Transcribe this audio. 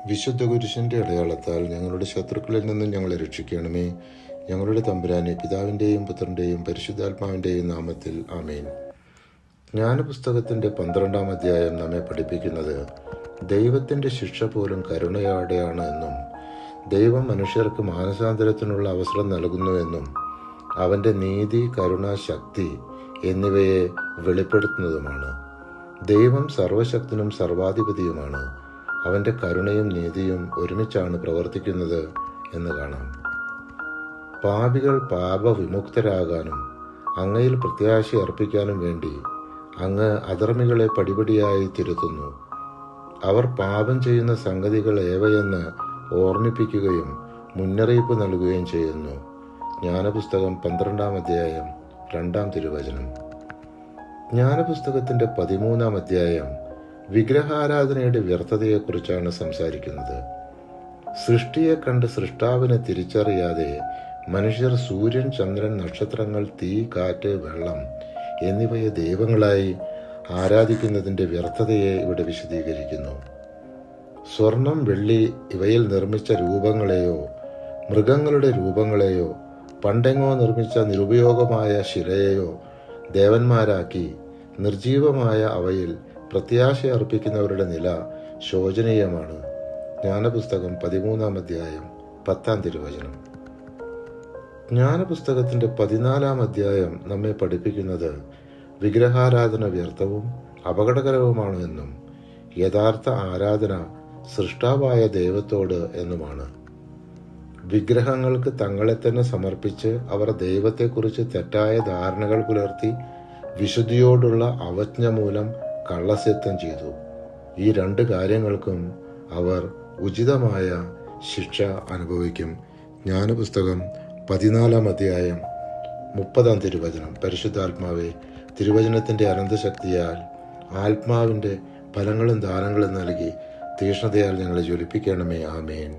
വിശുദ്ധ കുരിശിൻ്റെ അടയാളത്താൽ ഞങ്ങളുടെ ശത്രുക്കളിൽ നിന്നും ഞങ്ങളെ രക്ഷിക്കണമേ. ഞങ്ങളുടെ തമ്പുരാനെ, പിതാവിൻ്റെയും പുത്രൻ്റെയും പരിശുദ്ധാത്മാവിൻ്റെയും നാമത്തിൽ ആമേൻ. ജ്ഞാനപുസ്തകത്തിൻ്റെ 12-ാം അധ്യായം നമ്മെ പഠിപ്പിക്കുന്നത് ദൈവത്തിൻ്റെ ശിക്ഷ പോലും കരുണയോടെയാണ് എന്നും ദൈവം മനുഷ്യർക്ക് മാനസാന്തരത്തിനുള്ള അവസരം നൽകുന്നുവെന്നും അവൻ്റെ നീതി, കരുണ, ശക്തി എന്നിവയെ വെളിപ്പെടുത്തുന്നതുമാണ്. ദൈവം സർവശക്തനും സർവാധിപതിയുമാണ്. അവൻ്റെ കരുണയും നീതിയും ഒരുമിച്ചാണ് പ്രവർത്തിക്കുന്നത് എന്ന് കാണാം. പാപികൾ പാപവിമുക്തരാകാനും അങ്ങയിൽ പ്രത്യാശ അർപ്പിക്കാനും വേണ്ടി അങ്ങ് അധർമ്മികളെ പടിപടിയായി തിരുത്തുന്നു. അവർ പാപം ചെയ്യുന്ന സംഗതികൾ ഏവയെന്ന് ഓർമ്മിപ്പിക്കുകയും മുന്നറിയിപ്പ് നൽകുകയും ചെയ്യുന്നു. ജ്ഞാനപുസ്തകം 12-ാം അധ്യായം 2-ാം തിരുവചനം. ജ്ഞാനപുസ്തകത്തിൻ്റെ 13-ാം അധ്യായം വിഗ്രഹാരാധനയുടെ വ്യർത്ഥതയെക്കുറിച്ചാണ് സംസാരിക്കുന്നത്. സൃഷ്ടിയെ കണ്ട് സൃഷ്ടാവിനെ തിരിച്ചറിയാതെ മനുഷ്യർ സൂര്യൻ, ചന്ദ്രൻ, നക്ഷത്രങ്ങൾ, തീ, കാറ്റ്, വെള്ളം എന്നിവയെ ദൈവങ്ങളായി ആരാധിക്കുന്നതിൻ്റെ വ്യർത്ഥതയെ ഇവിടെ വിശദീകരിക്കുന്നു. സ്വർണം, വെള്ളി ഇവയിൽ നിർമ്മിച്ച രൂപങ്ങളെയോ മൃഗങ്ങളുടെ രൂപങ്ങളെയോ പണ്ടെങ്ങോ നിർമ്മിച്ച നിരുപയോഗമായ ശിലയെയോ ദേവന്മാരാക്കി നിർജീവമായ അവയിൽ പ്രത്യാശ അർപ്പിക്കുന്നവരുടെ നില ശോചനീയമാണ്. ജ്ഞാനപുസ്തകം 13-ാം അധ്യായം 10-ാം തിരുവചനം. ജ്ഞാനപുസ്തകത്തിൻ്റെ 14-ാം അധ്യായം നമ്മെ പഠിപ്പിക്കുന്നത് വിഗ്രഹാരാധന വ്യർത്ഥവും അപകടകരവുമാണ് എന്നും യഥാർത്ഥ ആരാധന സൃഷ്ടാവായ ദൈവത്തോട് എന്നുമാണ്. വിഗ്രഹങ്ങൾക്ക് തങ്ങളെ തന്നെ സമർപ്പിച്ച് അവർ ദൈവത്തെക്കുറിച്ച് തെറ്റായ ധാരണകൾ പുലർത്തി വിശുദ്ധിയോടുള്ള അവജ്ഞ മൂലം കള്ളസത്യം ചെയ്തു. ഈ 2 കാര്യങ്ങൾക്കും അവർ ഉചിതമായ ശിക്ഷ അനുഭവിക്കും. ജ്ഞാനപുസ്തകം 14-ാം അധ്യായം 30-ാം തിരുവചനം. പരിശുദ്ധാത്മാവെ, തിരുവചനത്തിൻ്റെ അനന്തശക്തിയാൽ ആത്മാവിൻ്റെ ഫലങ്ങളും ദാനങ്ങളും നൽകി തീക്ഷ്ണതയാൽ ഞങ്ങളെ ജ്വലിപ്പിക്കണമേ. ആമേൻ.